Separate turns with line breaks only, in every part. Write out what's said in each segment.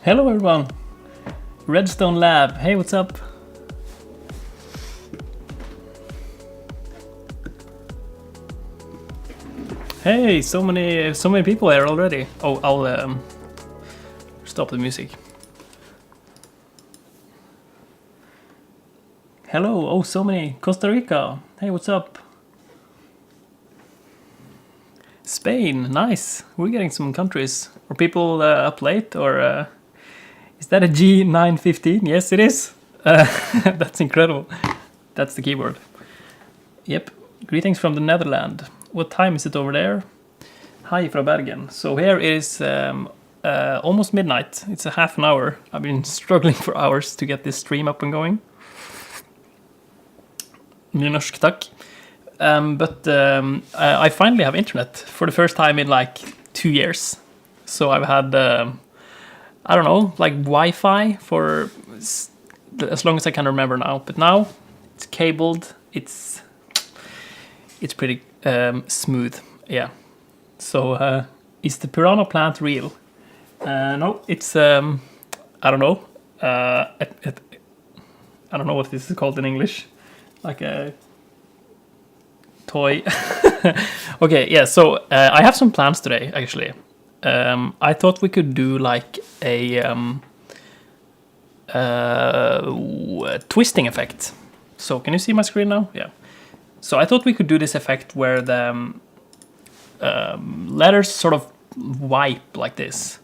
Hello everyone! Redstone Lab, hey, what's up? Hey, so many people here already. Oh, I'll stop the music. Hello, oh, so many. Costa Rica, hey, what's up? Spain, nice. We're getting some countries. Are people up late, or is that a G915? Yes, it is. That's incredible. That's the keyboard. Yep. Greetings from the Netherlands. What time is it over there? Hi from Bergen. So here is almost midnight. It's a half an hour. I've been struggling for hours to get this stream up and going. Nynorsk tack. But I finally have internet for the first time in like 2 years. So I've had, I don't know, like Wi-Fi for as long as I can remember now. But now it's cabled. It's pretty smooth. Yeah. So is the piranha plant real? No, it's I don't know. I don't know what this is called in English. Like a toy. Okay, yeah, so I have some plans today, actually. I thought we could do like a twisting effect. So can you see my screen now? Yeah. So I thought we could do this effect where the letters sort of wipe like this.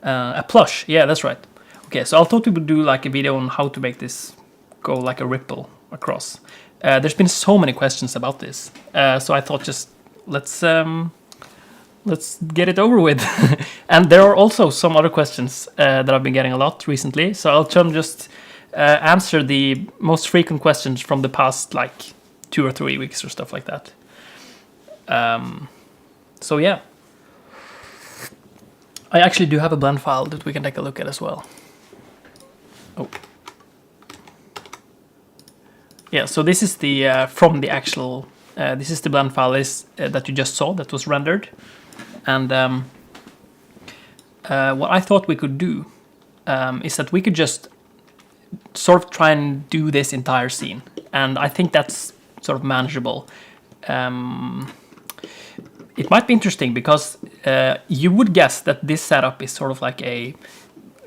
A plush, yeah, that's right. Okay, so I thought we would do like a video on how to make this go like a ripple across. There's been so many questions about this, so I thought just let's get it over with. And there are also some other questions that I've been getting a lot recently, so I'll try and just answer the most frequent questions from the past like 2 or 3 weeks or stuff like that. So yeah, I actually do have a blend file that we can take a look at as well. Oh. Yeah, so this is the from the actual, this is the blend file that you just saw that was rendered. And what I thought we could do is that we could just sort of try and do this entire scene. And I think that's sort of manageable. It might be interesting because you would guess that this setup is sort of like a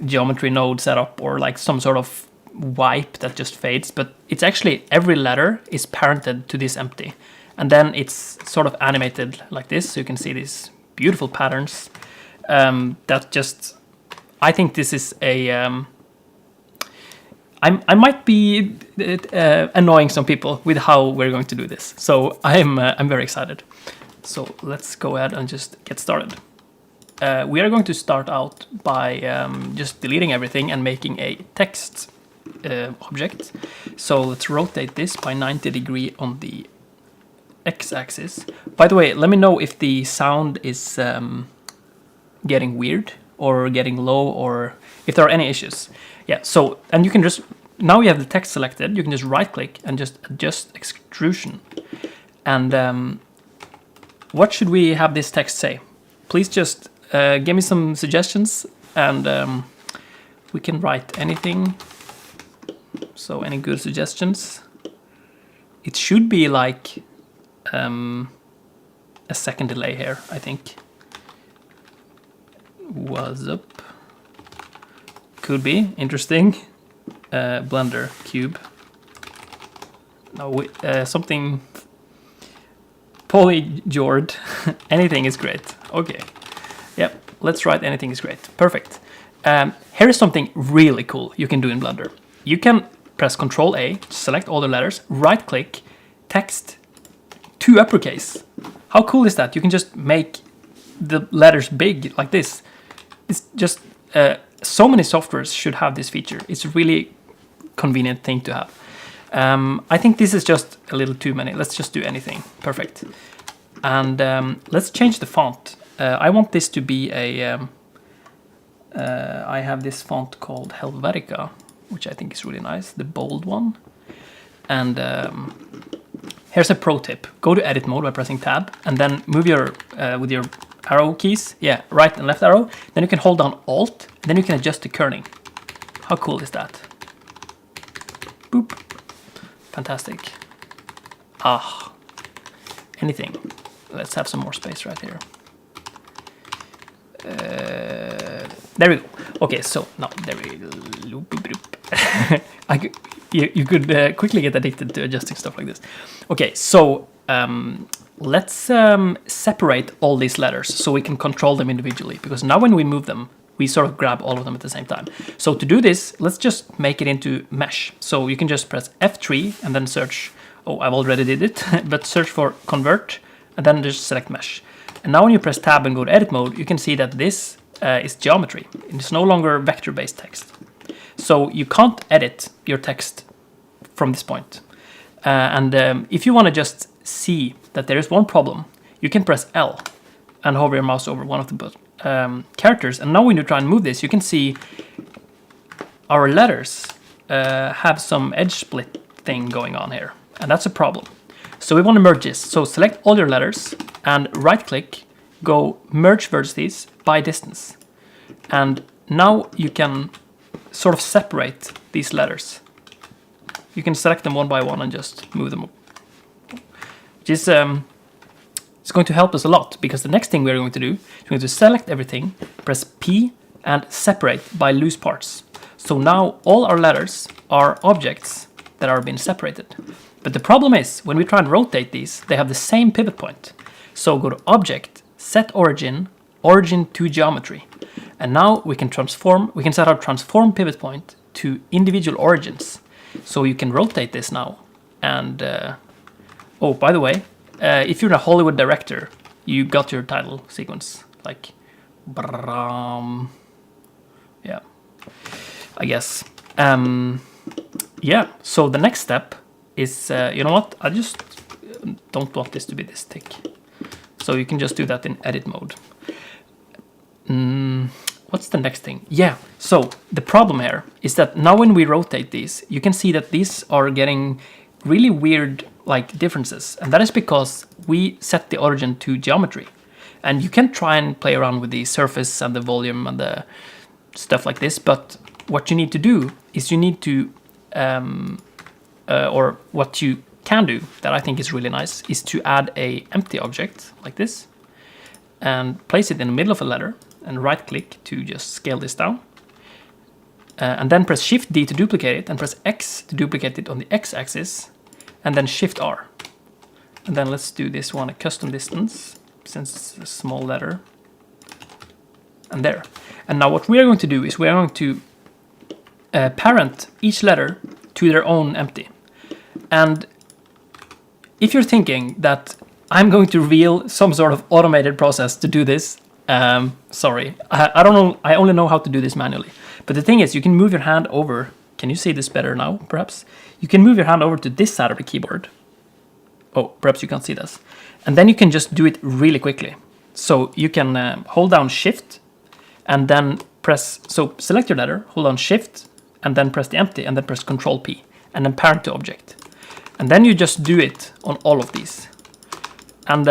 geometry node setup or like some sort of wipe that just fades, but it's actually every letter is parented to this empty, and then it's sort of animated like this, so you can see these beautiful patterns. That just, I think this is a I might be annoying some people with how we're going to do this, so I'm very excited. So let's go ahead and just get started. We are going to start out by just deleting everything and making a text object. So let's rotate this by 90 degrees on the x-axis. By the way, let me know if the sound is getting weird or getting low, or if there are any issues. Yeah, so, and you can just, now you have the text selected, you can just right click and just adjust extrusion. And what should we have this text say? Please just give me some suggestions, and we can write anything. So any good suggestions? It should be like a second delay here, I think. What's up? Could be interesting. Blender cube. No, something. Polyjord. Anything is great. Okay. Yep. Let's write anything is great. Perfect. Here is something really cool you can do in Blender. You can press Ctrl A, select all the letters, right click, text to uppercase. How cool is that? You can just make the letters big like this. It's just, so many softwares should have this feature. It's a really convenient thing to have. I think this is just a little too many. Let's just do anything. Perfect. And let's change the font. I want this to be a, I have this font called Helvetica, which I think is really nice, the bold one. And here's a pro tip. Go to edit mode by pressing tab, and then move your, with your arrow keys. Yeah, right and left arrow. Then you can hold down Alt, and then you can adjust the kerning. How cool is that? Boop. Fantastic. Ah, anything. Let's have some more space right here. There we go. Okay, so now there we go. You could quickly get addicted to adjusting stuff like this. Okay, so let's separate all these letters so we can control them individually, because now when we move them, we sort of grab all of them at the same time. So to do this, let's just make it into mesh. So you can just press F3 and then search, oh, I've already did it, but search for convert and then just select mesh. And now when you press tab and go to edit mode, you can see that this is geometry. It's no longer vector-based text. So you can't edit your text from this point. If you want to just see that there is one problem, you can press L and hover your mouse over one of the characters. And now when you try and move this, you can see our letters have some edge split thing going on here. And that's a problem. So we want to merge this. So select all your letters and right click, go merge vertices by distance. And now you can sort of separate these letters. You can select them one by one and just move them up. Which is it's going to help us a lot, because the next thing we're going to do is we're going to select everything, press P and separate by loose parts. So now all our letters are objects that are being separated. But the problem is, when we try and rotate these, they have the same pivot point. So go to Object, Set Origin, Origin to Geometry. And now we can set our transform pivot point to individual origins. So you can rotate this now. And, oh, by the way, if you're a Hollywood director, you got your title sequence. Like, yeah, I guess. Yeah, so the next step is, you know what, I just don't want this to be this thick. So you can just do that in edit mode. What's the next thing? Yeah, so the problem here is that now when we rotate these, you can see that these are getting really weird like differences. And that is because we set the origin to geometry. And you can try and play around with the surface and the volume and the stuff like this, but what you need to do is you need to or what you can do that I think is really nice is to add a empty object like this and place it in the middle of a letter and right click to just scale this down, and then press Shift D to duplicate it and press X to duplicate it on the X axis, and then Shift R. And then let's do this one a custom distance since it's a small letter, and there. And now what we are going to do is we are going to parent each letter to their own empty. And if you're thinking that I'm going to reveal some sort of automated process to do this, sorry, I don't know, I only know how to do this manually. But the thing is, you can move your hand over, can you see this better now, perhaps? You can move your hand over to this side of the keyboard. Oh, perhaps you can't see this. And then you can just do it really quickly. So you can hold down Shift and then press, so select your letter, hold down Shift, and then press the empty, and then press Control P, and then parent to object. And then you just do it on all of these. And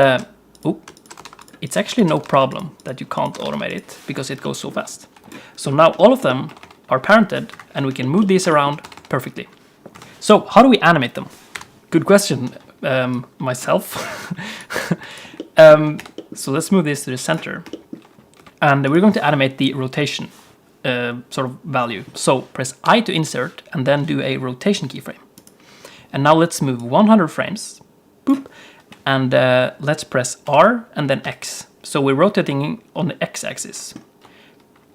it's actually no problem that you can't automate it, because it goes so fast. So now all of them are parented, and we can move these around perfectly. So how do we animate them? Good question, myself. So let's move this to the center. And we're going to animate the rotation sort of value. So press I to insert and then do a rotation keyframe. And now let's move 100 frames. Boop. And let's press R and then X. So we're rotating on the X axis.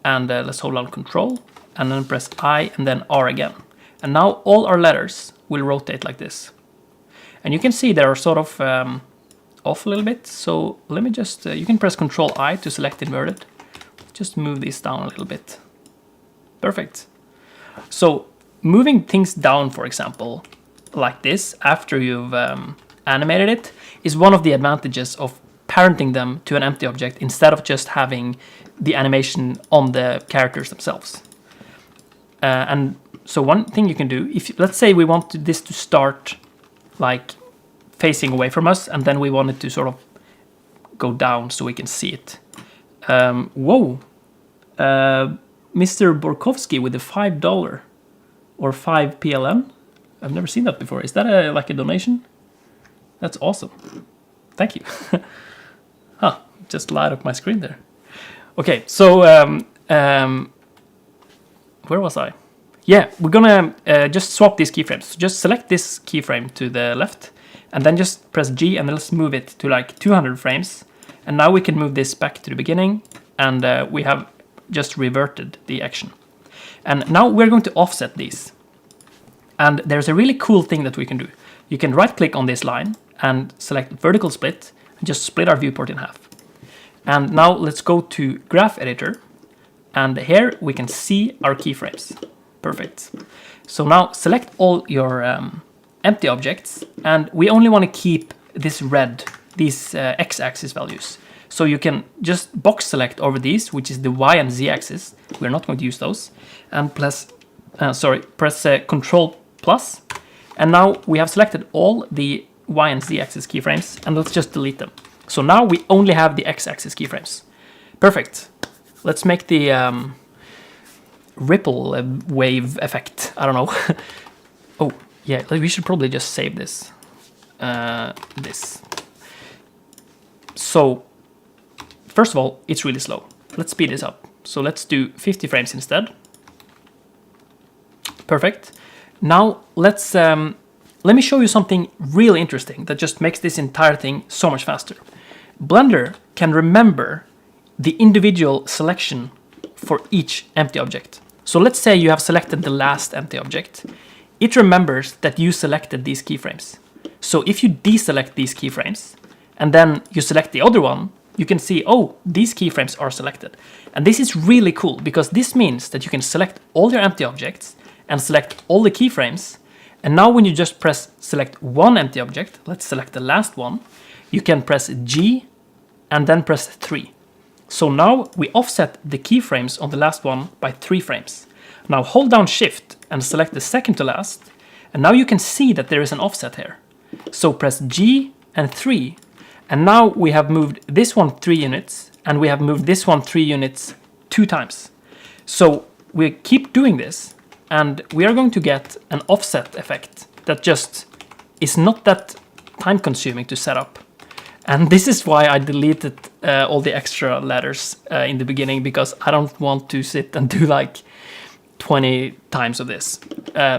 And let's hold down Control and then press I and then R again. And now all our letters will rotate like this. And you can see they are sort of off a little bit. So let me just, you can press Control I to select inverted. Just move these down a little bit. Perfect. So moving things down, for example, like this, after you've animated it, is one of the advantages of parenting them to an empty object instead of just having the animation on the characters themselves. And so one thing you can do, if let's say we want this to start like facing away from us, and then we want it to sort of go down so we can see it. Whoa. Mr. Borkowski with the $5 or 5 PLN. I've never seen that before. Is that like a donation? That's awesome. Thank you. Huh, just light up my screen there. Okay, so where was I? Yeah, we're gonna just swap these keyframes. So just select this keyframe to the left, and then just press G, and then let's move it to like 200 frames. And now we can move this back to the beginning, and we have just reverted the action. And now we're going to offset these. And there's a really cool thing that we can do. You can right-click on this line and select vertical split, and just split our viewport in half. And now let's go to Graph Editor, and here we can see our keyframes. Perfect. So now select all your empty objects, and we only want to keep this red, these x-axis values. So you can just box select over these, which is the y and z axis. We're not going to use those. And press Control plus. And now we have selected all the y and z axis keyframes, and let's just delete them. So now we only have the x-axis keyframes. Perfect. Let's make the ripple wave effect. I don't know. Oh, yeah, we should probably just save this. So, first of all, it's really slow. Let's speed this up. So let's do 50 frames instead. Perfect. Now let's let me show you something really interesting that just makes this entire thing so much faster. Blender can remember the individual selection for each empty object. So let's say you have selected the last empty object. It remembers that you selected these keyframes. So if you deselect these keyframes and then you select the other one, you can see, oh, these keyframes are selected. And this is really cool because this means that you can select all your empty objects and select all the keyframes. And now when you just press select one empty object, let's select the last one, you can press G and then press 3. So now we offset the keyframes on the last one by 3 frames. Now hold down Shift and select the second to last, and now you can see that there is an offset here. So press G and 3, and now we have moved this one 3 units, and we have moved this one 3 units 2 times. So we keep doing this, and we are going to get an offset effect that just is not that time consuming to set up. And this is why I deleted all the extra letters in the beginning, because I don't want to sit and do like 20 times of this.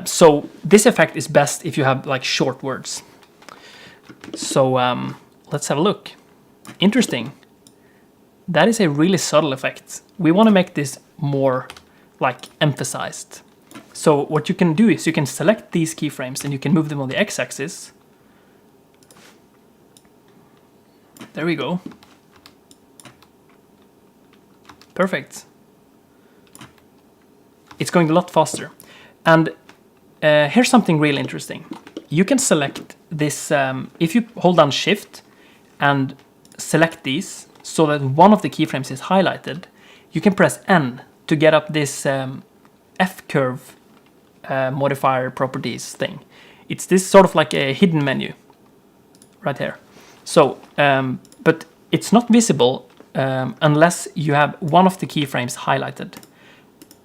So this effect is best if you have like short words. So let's have a look. Interesting. That is a really subtle effect. We want to make this more like emphasized. So what you can do is you can select these keyframes and you can move them on the x-axis. There we go. Perfect. It's going a lot faster. And here's something really interesting. You can select this, if you hold down Shift and select these so that one of the keyframes is highlighted, you can press N to get up this F-curve modifier properties thing. It's this sort of like a hidden menu right here. So, but it's not visible unless you have one of the keyframes highlighted.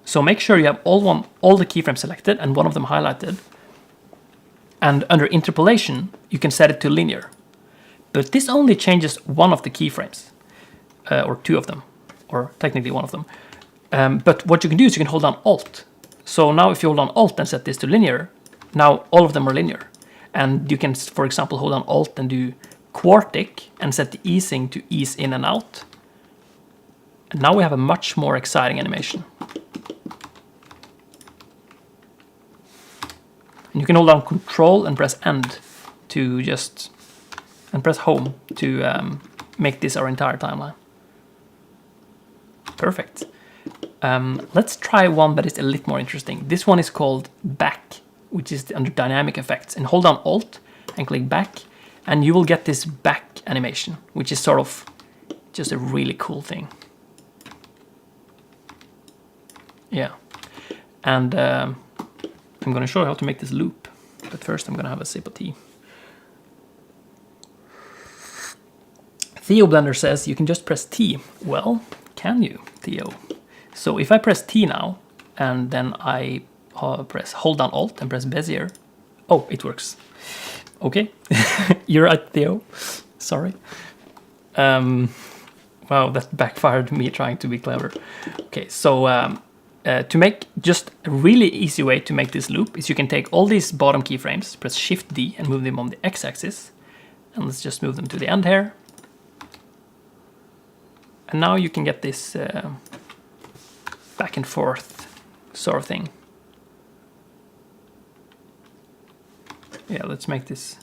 So make sure you have all the keyframes selected and one of them highlighted. And under interpolation, you can set it to linear. But this only changes one of the keyframes, or 2 of them, or technically 1 of them. But what you can do is you can hold down Alt. So now if you hold down Alt and set this to linear, now all of them are linear. And you can, for example, hold down Alt and do quartic and set the easing to ease in and out. And now we have a much more exciting animation. And you can hold down Control and press End to just, and press Home to make this our entire timeline. Perfect. Let's try one that is a little more interesting. This one is called Back, which is under Dynamic Effects. And hold down Alt and click Back, and you will get this back animation, which is sort of just a really cool thing. Yeah. And I'm going to show you how to make this loop. But first I'm going to have a sip of tea. Theo Blender says you can just press T. Well, can you, Theo? So if I press T now, and then I hold down Alt and press Bezier, oh, it works. Okay, you're right, Theo. Sorry. Wow, that backfired me trying to be clever. Okay, so to make just a really easy way to make this loop is you can take all these bottom keyframes, press Shift D and move them on the X-axis. And let's just move them to the end here. And now you can get this back and forth sort of thing. Yeah, let's make this.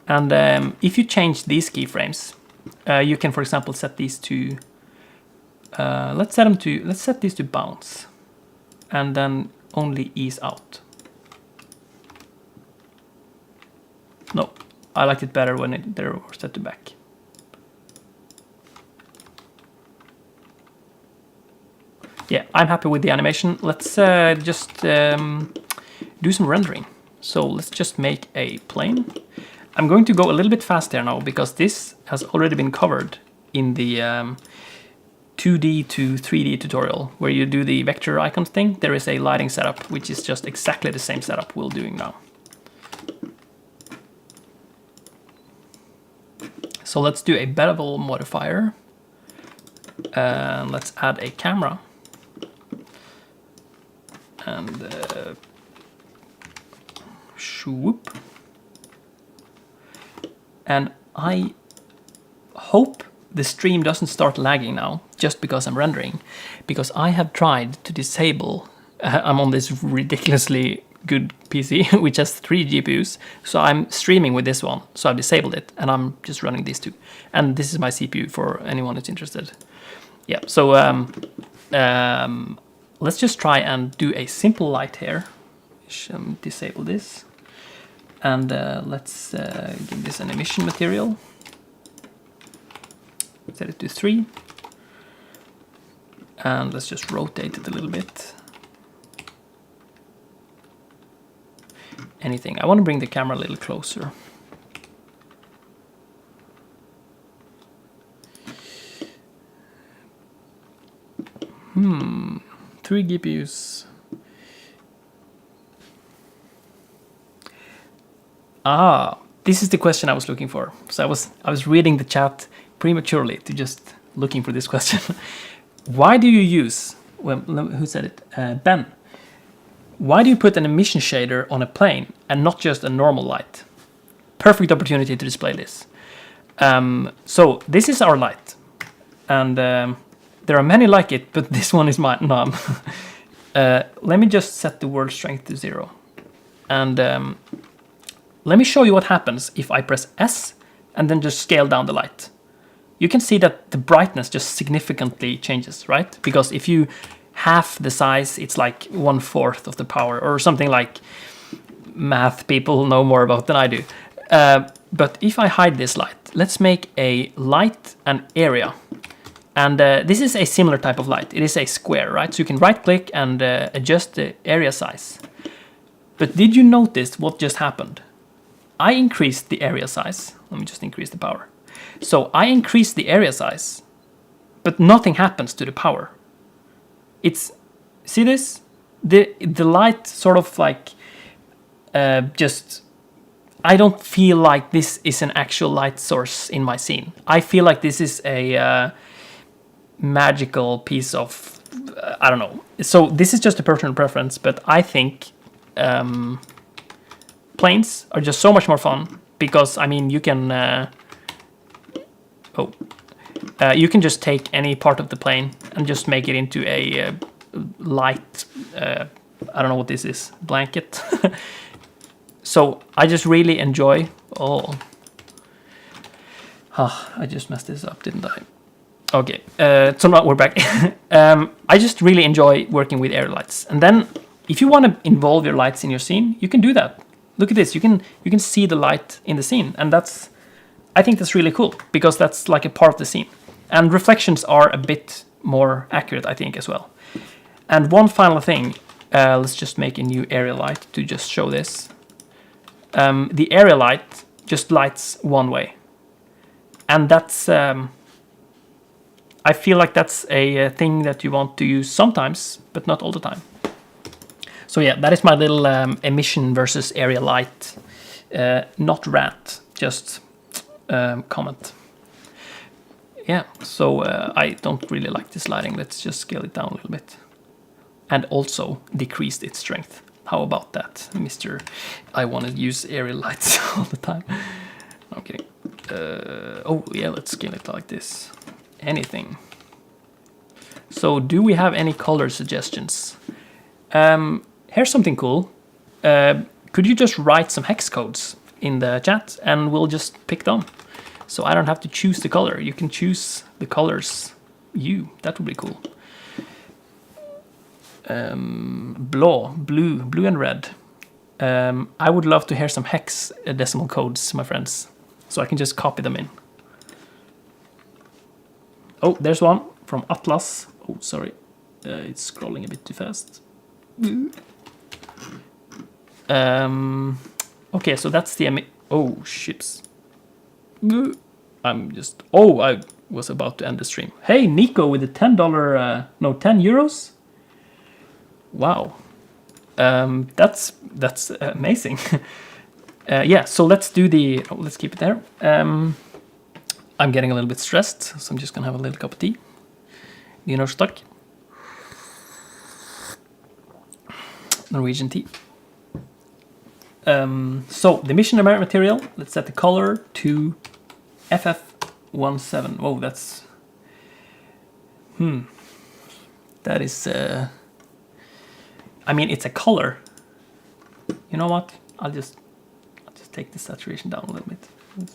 And if you change these keyframes, you can, for example, set these to. Let's set these to bounce, and then only ease out. No, I liked it better when they were set to back. Yeah, I'm happy with the animation. Let's just do some rendering. So let's just make a plane. I'm going to go a little bit faster now because this has already been covered in the 2D to 3D tutorial where you do the vector icon thing. There is a lighting setup, which is just exactly the same setup we're doing now. So let's do a bevel modifier. Let's add a camera. And swoop. And I hope the stream doesn't start lagging now just because I'm rendering, because I have tried to disable, I'm on this ridiculously good PC which has 3 GPUs, so I'm streaming with this one, so I've disabled it and I'm just running these two, and this is my CPU for anyone who's interested. Yeah, so let's just try and do a simple light here. Disable this, and let's give this an emission material. Set it to 3, and let's just rotate it a little bit. Anything. I want to bring the camera a little closer. Three GPUs. This is the question I was looking for. So I was reading the chat prematurely to just looking for this question. Why do you use, well, who said it? Ben. Why do you put an emission shader on a plane and not just a normal light? Perfect opportunity to display this. So this is our light, and there are many like it, but this one is mine. No. Let me just set the world strength to 0, and let me show you what happens if I press S and then just scale down the light. You can see that the brightness just significantly changes, right? Because if you half the size, it's like 1/4 of the power, or something like math people know more about than I do. But if I hide this light, let's make a light and area. And this is a similar type of light. It is a square, right? So you can right click and adjust the area size. But did you notice what just happened? I increased the area size. Let me just increase the power. So I increased the area size, but nothing happens to the power. It's, see this? The light sort of like just, I don't feel like this is an actual light source in my scene. I feel like this is a magical piece of, I don't know. So this is just a personal preference, but I think planes are just so much more fun because, I mean, you can, you can just take any part of the plane and just make it into a light, I don't know what this is, blanket. So I just really enjoy, I just messed this up, didn't I? Okay, so now we're back. I just really enjoy working with air lights. And then if you want to involve your lights in your scene, you can do that. Look at this, you can see the light in the scene, and I think that's really cool because that's like a part of the scene. And reflections are a bit more accurate, I think, as well. And one final thing, let's just make a new area light to just show this. The area light just lights one way. And that's, I feel like that's a thing that you want to use sometimes, but not all the time. So yeah, that is my little emission versus area light, not rant, just comment. Yeah, so I don't really like this lighting. Let's just scale it down a little bit. And also decreased its strength. How about that, Mr. I want to use area lights all the time. I'm kidding. Oh yeah, let's scale it like this. Anything. So do we have any color suggestions? Here's something cool. Could you just write some hex codes in the chat and we'll just pick them? So I don't have to choose the color. You can choose the colors that would be cool. Blue and red. I would love to hear some hex decimal codes, my friends. So I can just copy them in. Oh, there's one from Atlas. Oh, sorry. It's scrolling a bit too fast. Okay, so that's the... Oh, ships. I'm just... Oh, I was about to end the stream. Hey, Nico with the $10... no, 10 euros? Wow. That's amazing. Yeah, so let's do the... Oh, let's keep it there. I'm getting a little bit stressed, so I'm just gonna have a little cup of tea. Nynorsk. Norwegian tea. So the mission material, let's set the color to FF17. Oh, that's... That is... I mean, it's a color. You know what? I'll just take the saturation down a little bit.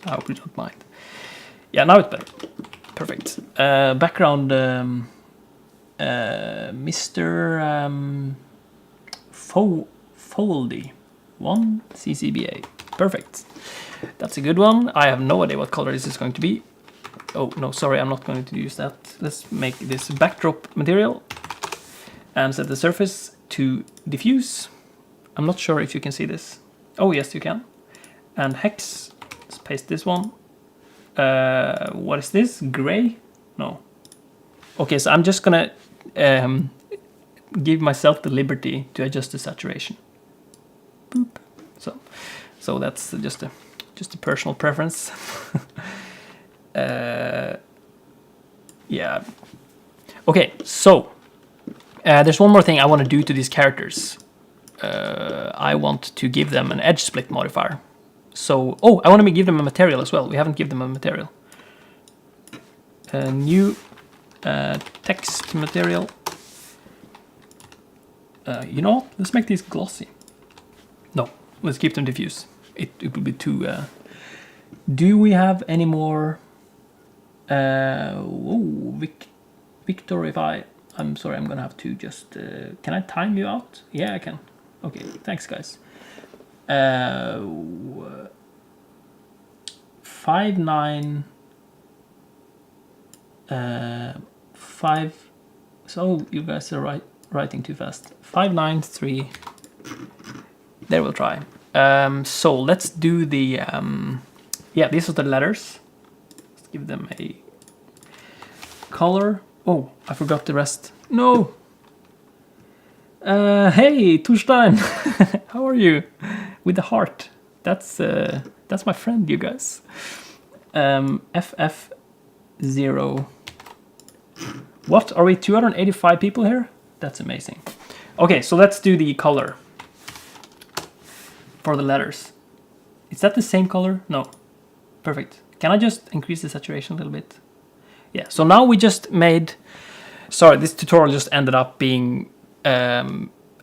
I hope you don't mind. Yeah, now it's better. Perfect. Background, Mr. Foldy 1 CCBA. Perfect. That's a good one. I have no idea what color this is going to be. Oh, no, sorry, I'm not going to use that. Let's make this backdrop material and set the surface to diffuse. I'm not sure if you can see this. Oh, yes, you can. And hex, let's paste this one. What is this? Gray? No. Okay, so I'm just gonna give myself the liberty to adjust the saturation. Boop. So that's just a personal preference. Yeah. Okay, so there's one more thing I want to do to these characters. I want to give them an edge split modifier. So, oh, I want to give them a material as well. We haven't given them a material. New text material. You know what? Let's make these glossy. No, let's keep them diffuse. It will be too... Do we have any more... Victor, if I'm sorry, I'm gonna have to just... can I time you out? Yeah, I can. Okay, thanks, guys. 5 so you guys are writing too fast. 593. There, we'll try. So let's do the yeah, these are the letters. Let's give them a color. Oh, I forgot the rest. No. Hey, Torstein. How are you? With the heart. That's my friend, you guys. FF0. What? Are we 285 people here? That's amazing. Okay, so let's do the color for the letters. Is that the same color? No. Perfect. Can I just increase the saturation a little bit? Yeah, so now we just made... Sorry, this tutorial just ended up being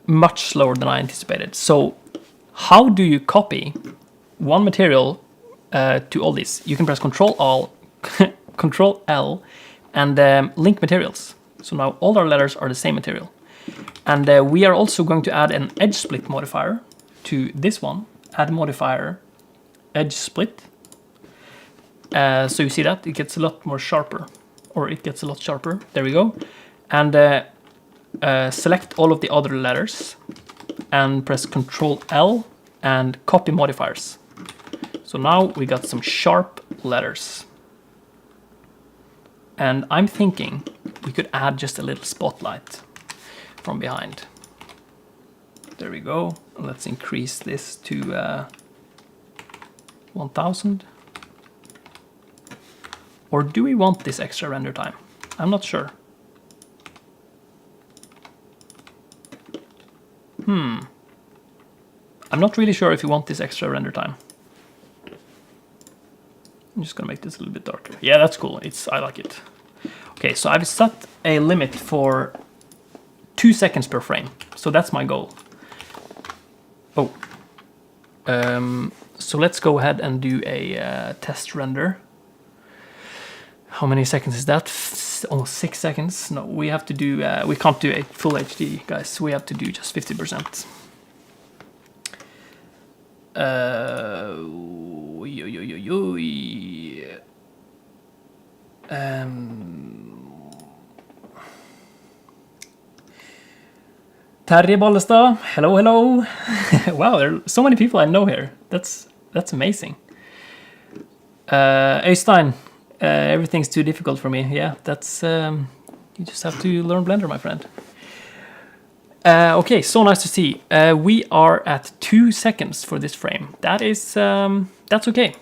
much slower than I anticipated. So how do you copy one material to all these? You can press Control L and link materials. So now all our letters are the same material. And we are also going to add an edge split modifier to this one. Add modifier edge split. So you see that it gets a lot more sharper, or it gets a lot sharper. There we go. And select all of the other letters and press Control L and copy modifiers. So now we got some sharp letters. And I'm thinking we could add just a little spotlight from behind. There we go. Let's increase this to 1000. Or do we want this extra render time? I'm not sure. I'm not really sure if you want this extra render time. I'm just gonna make this a little bit darker. Yeah, that's cool. I like it. Okay, so I've set a limit for 2 seconds per frame. So that's my goal. Oh. So let's go ahead and do a test render. How many seconds is that? Almost 6 seconds. No, we have to do, we can't do a full HD, guys. We have to do just 50%. Terje Bollestad, hello, hello. Wow, there are so many people I know here. That's amazing. Øystein, everything's too difficult for me. Yeah, that's you just have to learn Blender, my friend. Okay, so nice to see. We are at 2 seconds for this frame. That is that's okay.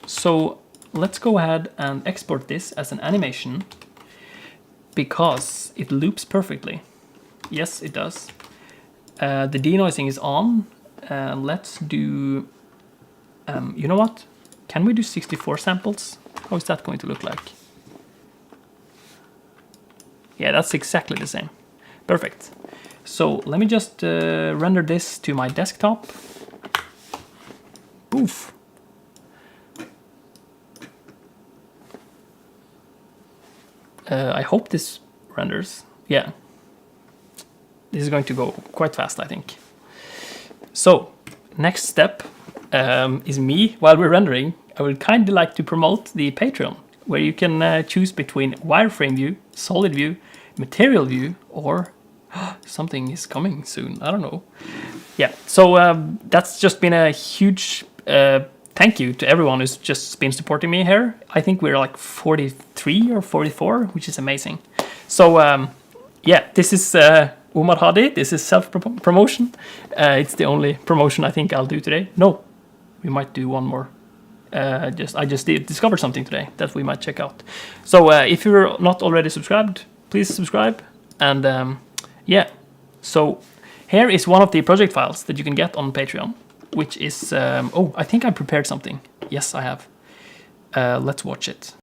So let's go ahead and export this as an animation because it loops perfectly. Yes, it does. The denoising is on. Let's do. You know what? Can we do 64 samples? How is that going to look like? Yeah, that's exactly the same. Perfect. So let me just render this to my desktop. Oof. I hope this renders. Yeah. This is going to go quite fast, I think. So, next step is me, while we're rendering, I would kind of like to promote the Patreon, where you can choose between wireframe view, solid view, material view, or something is coming soon, I don't know. Yeah, so that's just been a huge thank you to everyone who's just been supporting me here. I think we're like 43 or 44, which is amazing. So yeah, this is Umar Hadi. This is self-promotion. It's the only promotion I think I'll do today. No, we might do one more. I just discovered something today that we might check out. So if you're not already subscribed, please subscribe. And yeah, so here is one of the project files that you can get on Patreon, which is, oh, I think I prepared something. Yes, I have. Let's watch it.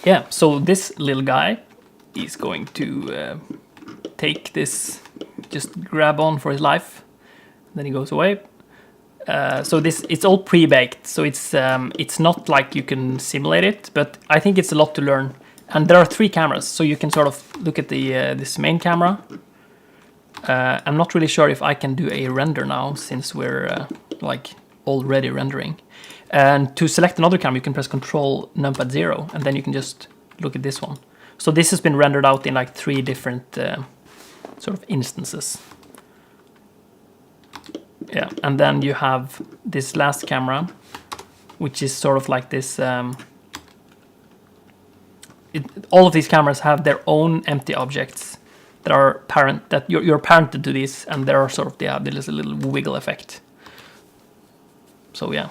Yeah, so this little guy is going to take this, just grab on for his life, then he goes away. So this, it's all pre-baked, so it's not like you can simulate it, but I think it's a lot to learn. And there are 3 cameras, so you can sort of look at the this main camera. I'm not really sure if I can do a render now, since we're like already rendering. And to select another camera, you can press Control numpad 0, and then you can just look at this one. So this has been rendered out in like 3 different sort of instances. Yeah, and then you have this last camera, which is sort of like this. All of these cameras have their own empty objects that are parent, that you're parented to these, and there are sort of, yeah, there's a little wiggle effect. So yeah.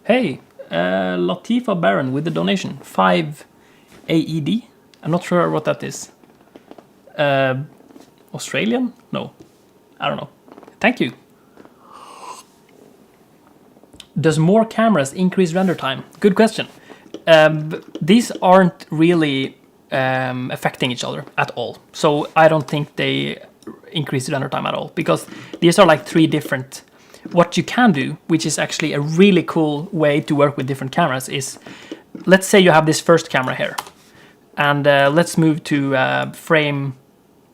Hey, Latifa Baron with the donation, 5 AED. I'm not sure what that is. Australian? No, I don't know. Thank you. Does more cameras increase render time? Good question. These aren't really affecting each other at all. So I don't think they increase render time at all, because these are like 3 different. What you can do, which is actually a really cool way to work with different cameras, is, let's say you have this first camera here. And let's move to frame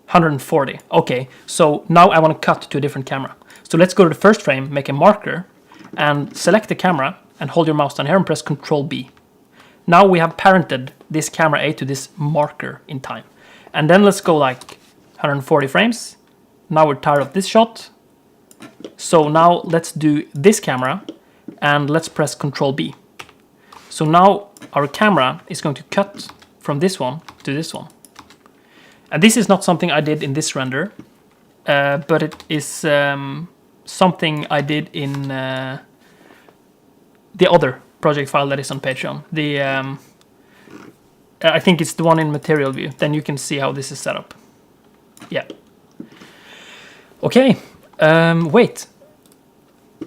140. Okay, so now I want to cut to a different camera. So let's go to the first frame, make a marker, and select the camera, and hold your mouse down here and press Ctrl B. Now we have parented this camera A to this marker in time. And then let's go like 140 frames. Now we're tired of this shot. So now let's do this camera, and let's press Ctrl B. So now our camera is going to cut from this one to this one. And this is not something I did in this render, but it is something I did in the other project file that is on Patreon. I think it's the one in material view. Then you can see how this is set up. Yeah. Okay. Wait.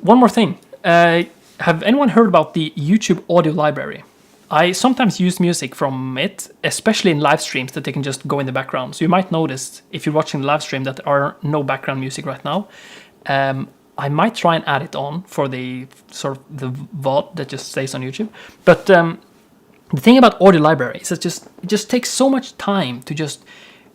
One more thing. Have anyone heard about the YouTube audio library? I sometimes use music from it, especially in live streams that they can just go in the background. So you might notice, if you're watching the live stream, that there are no background music right now. I might try and add it on for the sort of the VOD that just stays on YouTube. But the thing about audio library is that it just takes so much time to just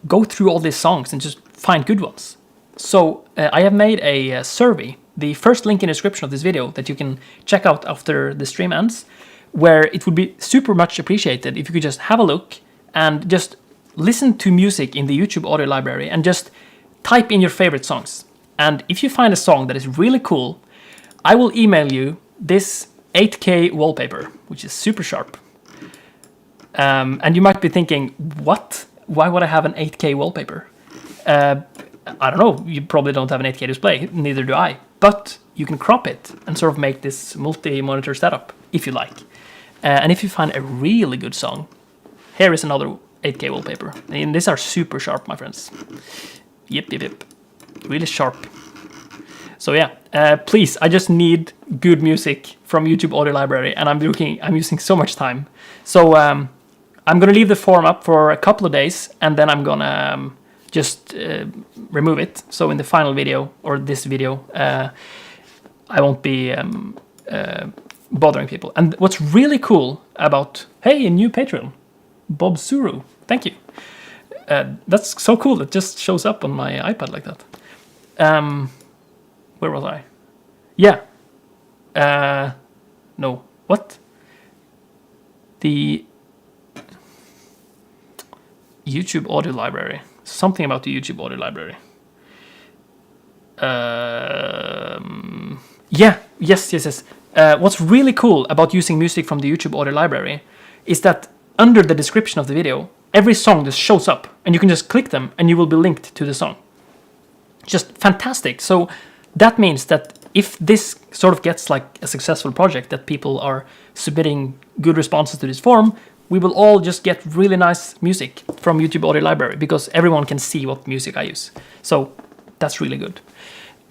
go through all these songs and just find good ones. So I have made a survey, the first link in the description of this video that you can check out after the stream ends, where it would be super much appreciated if you could just have a look and just listen to music in the YouTube audio library and just type in your favorite songs. And if you find a song that is really cool, I will email you this 8K wallpaper, which is super sharp. And you might be thinking, what? Why would I have an 8K wallpaper? I don't know, you probably don't have an 8K display, neither do I. But you can crop it and sort of make this multi-monitor setup, if you like. And if you find a really good song, here is another 8K wallpaper. And these are super sharp, my friends. Yep. Really sharp. So yeah, please, I just need good music from YouTube audio library, and I'm using so much time. So I'm gonna leave the form up for a couple of days, and then I'm gonna just remove it. So in the final video, or this video, I won't be bothering people. And what's really cool about, hey, a new Patreon, Bob Suru, thank you. That's so cool, it just shows up on my iPad like that. Where was I? Yeah. No, what? The YouTube audio library. Something about the YouTube audio library. Yes. What's really cool about using music from the YouTube audio library is that under the description of the video, every song just shows up, and you can just click them, and you will be linked to the song. Just fantastic. So that means that if this sort of gets like a successful project, that people are submitting good responses to this form, we will all just get really nice music from YouTube audio library, because everyone can see what music I use. So that's really good.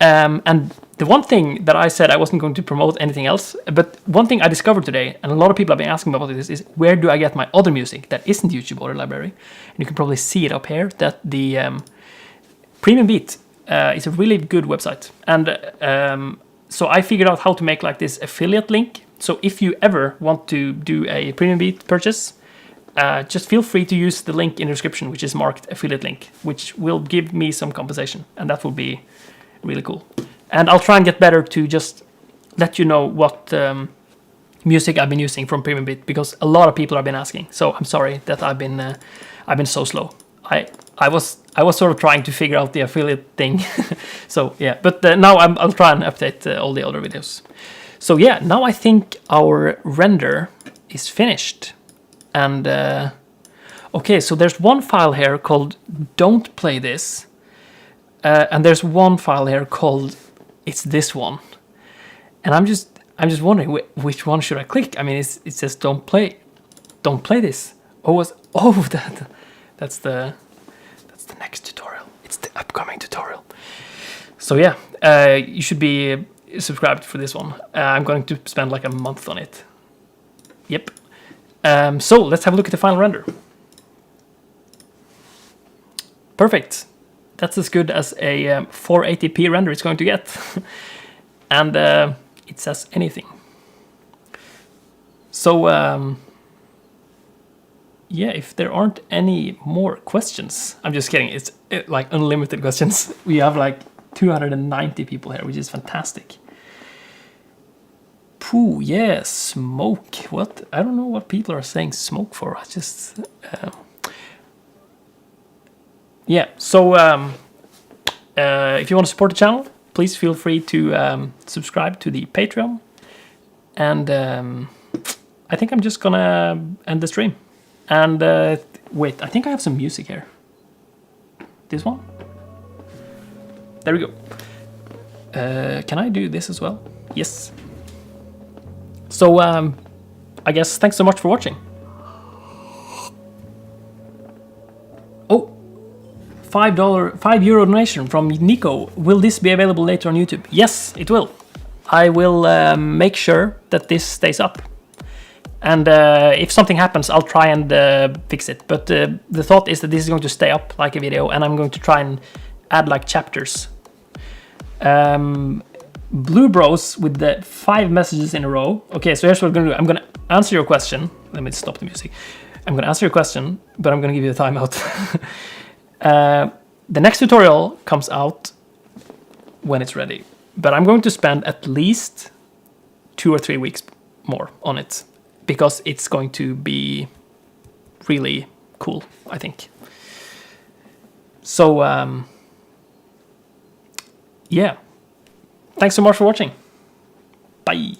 And the one thing that I said I wasn't going to promote anything else, but one thing I discovered today, and a lot of people have been asking about this, is where do I get my other music that isn't YouTube audio library? And you can probably see it up here, that the Premium Beat is a really good website. And so I figured out how to make like this affiliate link. So if you ever want to do a Premium Beat purchase, just feel free to use the link in the description, which is marked affiliate link, which will give me some compensation, and that will be really cool. And I'll try and get better to just let you know what music I've been using from Premium Beat, because a lot of people have been asking. So I'm sorry that I've been so slow. I was sort of trying to figure out the affiliate thing. So yeah, but now I'll try and update all the other videos. So yeah, now I think our render is finished. And okay, so there's one file here called "Don't Play This," and there's one file here called "It's This One." And I'm just wondering which one should I click? I mean, it says "Don't play this." That's the next tutorial. It's the upcoming tutorial. So yeah, you should be subscribed for this one. I'm going to spend like a month on it. Yep. So let's have a look at the final render. Perfect. That's as good as a 480p render it's going to get. And it says anything. So yeah, if there aren't any more questions, I'm just kidding. It's like unlimited questions. We have like 290 people here, which is fantastic. Pooh, yeah, smoke. What? I don't know what people are saying smoke for. I just... yeah, so if you want to support the channel, please feel free to subscribe to the Patreon. And I think I'm just gonna end the stream. And wait, I think I have some music here. This one? There we go. Can I do this as well? Yes. So I guess thanks so much for watching. Oh, €5 donation from Nico. Will this be available later on YouTube? Yes, it will. I will make sure that this stays up. And if something happens, I'll try and fix it. But the thought is that this is going to stay up like a video, and I'm going to try and add like chapters. Blue Bros with the 5 messages in a row. Okay, so here's what I'm going to do. I'm going to answer your question. Let me stop the music. I'm going to answer your question, but I'm going to give you a timeout. The next tutorial comes out when it's ready. But I'm going to spend at least 2 or 3 weeks more on it, because it's going to be really cool, I think. So, yeah. Thanks so much for watching. Bye.